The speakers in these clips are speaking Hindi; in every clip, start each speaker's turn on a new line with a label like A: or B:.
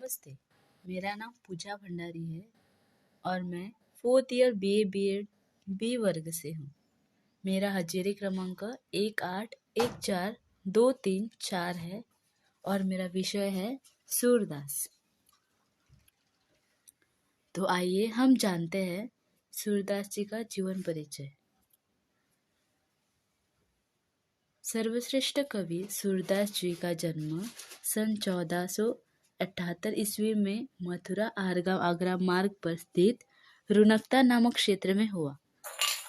A: नमस्ते, मेरा नाम पूजा भंडारी है और मैं 4th year BA B.Ed B वर्ग से हूँ। मेरा हजेरी क्रमांक 1814234 है और मेरा विषय है सूरदास। तो आइए हम जानते हैं सूरदास जी का जीवन परिचय। सर्वश्रेष्ठ कवि सूरदास जी का जन्म सन 1478 ईस्वी में मथुरा आगरा मार्ग पर स्थित रुनकता नामक क्षेत्र में हुआ।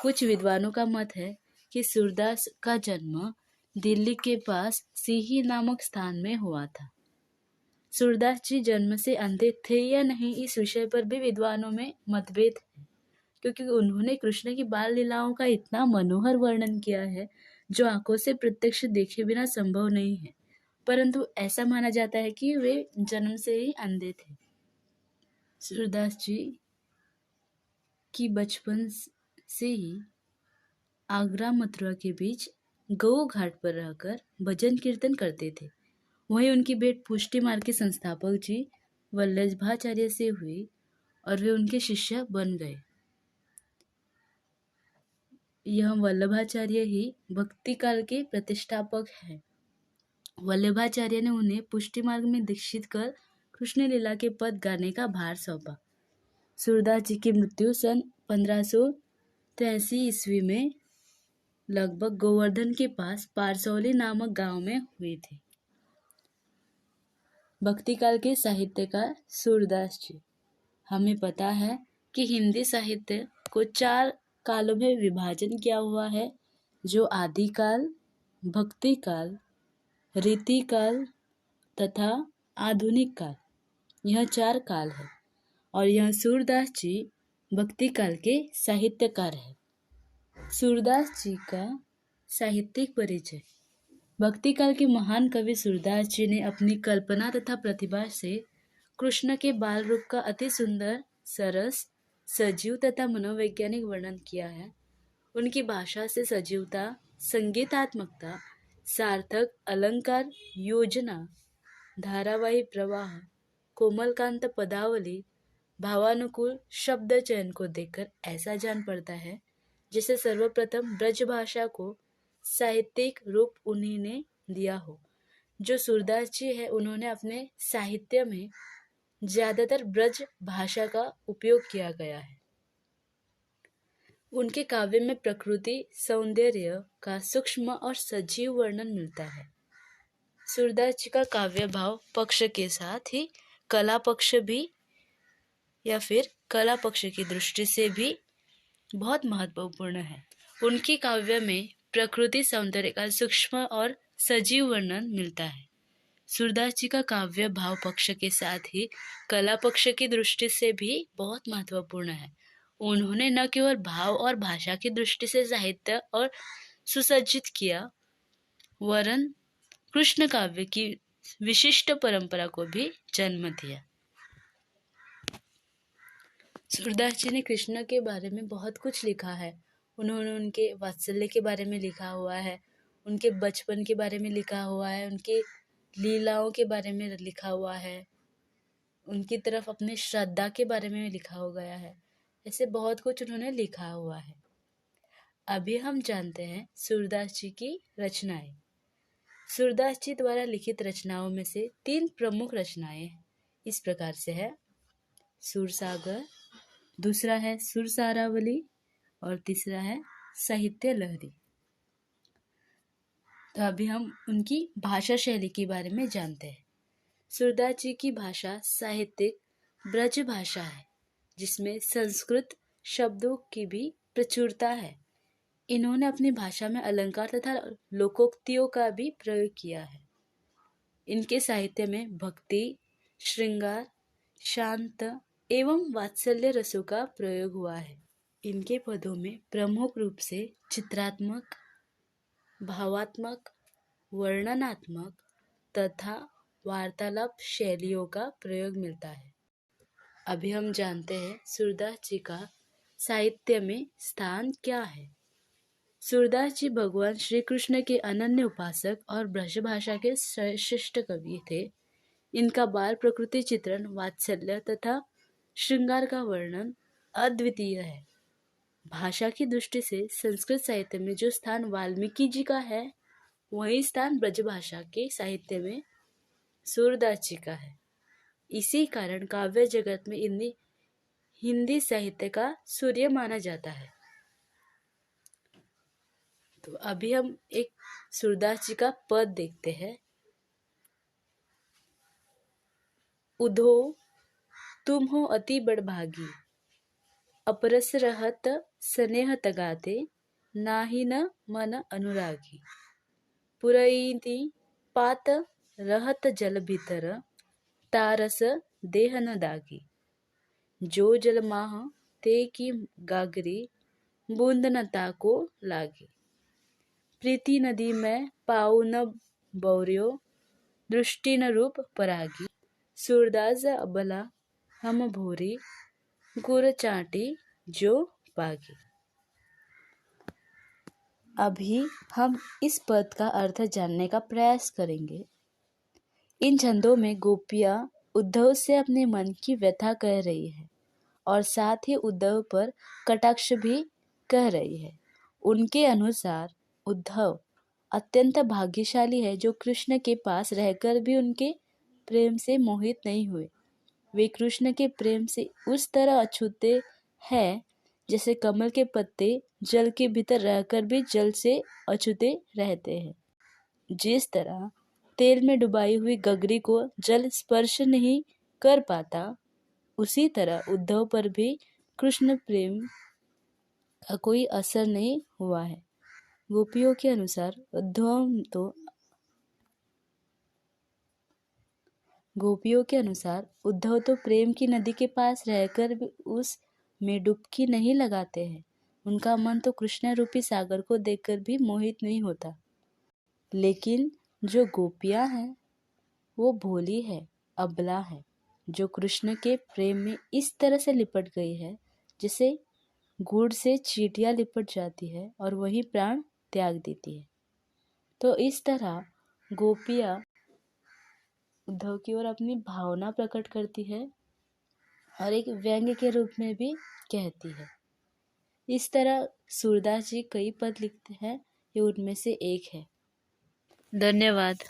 A: कुछ विद्वानों का मत है कि सूरदास का जन्म दिल्ली के पास सीही नामक स्थान में हुआ था। सूरदास जी जन्म से अंधे थे या नहीं, इस विषय पर भी विद्वानों में मतभेद है, क्योंकि उन्होंने कृष्ण की बाल लीलाओं का इतना मनोहर वर्णन किया है जो आंखों से प्रत्यक्ष देखे बिना संभव नहीं है, परंतु ऐसा माना जाता है कि वे जन्म से ही अंधे थे। सूरदास जी की बचपन से ही आगरा मथुरा के बीच गऊ घाट पर रहकर भजन कीर्तन करते थे। वहीं उनकी भेंट पुष्टि मार्ग के संस्थापक जी वल्लभाचार्य से हुई और वे उनके शिष्य बन गए। यह वल्लभाचार्य ही भक्ति काल के प्रतिष्ठापक हैं। वल्लभाचार्य ने उन्हें पुष्टि मार्ग में दीक्षित कर कृष्ण लीला के पद गाने का भार सौंपा। सूरदास जी की मृत्यु सन 1583 ईस्वी में लगभग गोवर्धन के पास पारसौली नामक गांव में हुई थी। भक्ति काल के साहित्यकार सूरदास जी। हमें पता है कि हिंदी साहित्य को 4 कालों में विभाजन किया हुआ है, जो आदिकाल, भक्ति काल, रीति काल तथा आधुनिक काल। यह 4 काल है और यह सूरदास जी भक्ति काल के साहित्यकार है। सूरदास जी का साहित्यिक परिचय। भक्ति काल के महान कवि सूरदास जी ने अपनी कल्पना तथा प्रतिभा से कृष्ण के बाल रूप का अति सुंदर, सरस, सजीव तथा मनोवैज्ञानिक वर्णन किया है। उनकी भाषा से सजीवता, संगीतात्मकता, सार्थक अलंकार, योजना, धारावाही प्रवाह, कोमलकांत पदावली, भावानुकूल शब्द चयन को देखकर ऐसा जान पड़ता है जैसे सर्वप्रथम ब्रज भाषा को साहित्यिक रूप उन्हीं ने दिया हो। जो सूरदास जी है, उन्होंने अपने साहित्य में ज्यादातर ब्रज भाषा का उपयोग किया गया है। उनके काव्य में प्रकृति सौंदर्य का सूक्ष्म और सजीव वर्णन मिलता है। सूरदास जी का काव्य भाव पक्ष के साथ ही कला पक्ष भी या फिर कला पक्ष की दृष्टि से भी बहुत महत्वपूर्ण है। उनके काव्य में प्रकृति सौंदर्य का सूक्ष्म और सजीव वर्णन मिलता है। सूरदास जी का काव्य भाव पक्ष के साथ ही कला पक्ष की दृष्टि से भी बहुत महत्वपूर्ण है। उन्होंने न केवल भाव और भाषा की दृष्टि से साहित्य और सुसज्जित किया, वरन कृष्ण काव्य की विशिष्ट परंपरा को भी जन्म दिया। सूरदास जी ने कृष्ण के बारे में बहुत कुछ लिखा है। उन्होंने उनके वात्सल्य के बारे में लिखा हुआ है, उनके बचपन के बारे में लिखा हुआ है, उनके लीलाओं के बारे में लिखा हुआ है, उनकी तरफ अपने श्रद्धा के बारे में लिखा हो गया है। ऐसे बहुत कुछ उन्होंने लिखा हुआ है। अभी हम जानते हैं सूरदास जी की रचनाएं। सूरदास जी द्वारा लिखित रचनाओं में से 3 प्रमुख रचनाएं इस प्रकार से है। सूरसागर, दूसरा है सुरसारावली और तीसरा है साहित्य लहरी। तो अभी हम उनकी भाषा शैली के बारे में जानते हैं। सूरदास जी की भाषा साहित्यिक ब्रज भाषा है, जिसमें संस्कृत शब्दों की भी प्रचुरता है। इन्होंने अपनी भाषा में अलंकार तथा लोकोक्तियों का भी प्रयोग किया है। इनके साहित्य में भक्ति, श्रृंगार, शांत एवं वात्सल्य रसों का प्रयोग हुआ है। इनके पदों में प्रमुख रूप से चित्रात्मक, भावात्मक, वर्णनात्मक तथा वार्तालाप शैलियों का प्रयोग मिलता है। अभी हम जानते हैं सूरदास जी का साहित्य में स्थान क्या है। सूरदास जी भगवान श्री कृष्ण के अनन्य उपासक और ब्रज भाषा के श्रेष्ठ कवि थे। इनका बाल प्रकृति चित्रण, वात्सल्य तथा श्रृंगार का वर्णन अद्वितीय है। भाषा की दृष्टि से संस्कृत साहित्य में जो स्थान वाल्मीकि जी का है, वही स्थान ब्रजभाषा के साहित्य में सूरदास जी का है। इसी कारण काव्य जगत में इन्हें हिंदी साहित्य का सूर्य माना जाता है। तो अभी हम एक सूरदास जी का पद देखते हैं। उधो तुम हो अति बड़भागी, अपरस रहत स्नेह तगाते, नाही न मन अनुरागी। पुरैती पात रहत जल भीतर, तारस देह न दागी। जो जल माह ते की गागरी, बूंद न ताको लागी। प्रीति नदी में पाऊ न बौर्यो, दृष्टि न रूप परागी। सूरदास अबला हम भूरी, गुर चाटी जो पागी। अभी हम इस पद का अर्थ जानने का प्रयास करेंगे। इन छंदों में गोपियां उद्धव से अपने मन की व्यथा कह रही है और साथ ही उद्धव पर कटाक्ष भी कह रही है। उनके अनुसार उद्धव अत्यंत भाग्यशाली है जो कृष्ण के पास रहकर भी उनके प्रेम से मोहित नहीं हुए। वे कृष्ण के प्रेम से उस तरह अछूते हैं जैसे कमल के पत्ते जल के भीतर रहकर भी जल से अछूते रहते हैं। जिस तरह तेल में डुबाई हुई गगरी को जल स्पर्श नहीं कर पाता, उसी तरह उद्धव पर भी कृष्ण प्रेम का कोई असर नहीं हुआ है। गोपियों के अनुसार उद्धव तो प्रेम की नदी के पास रहकर भी उस में डुबकी नहीं लगाते हैं। उनका मन तो कृष्ण रूपी सागर को देखकर भी मोहित नहीं होता। लेकिन जो गोपियां हैं वो भोली है, अबला है, जो कृष्ण के प्रेम में इस तरह से लिपट गई है जैसे गुड़ से चींटियां लिपट जाती है और वही प्राण त्याग देती है। तो इस तरह गोपियां उद्धव की ओर अपनी भावना प्रकट करती है और एक व्यंग्य के रूप में भी कहती है। इस तरह सूरदास जी कई पद लिखते हैं, ये उनमें से एक है। धन्यवाद।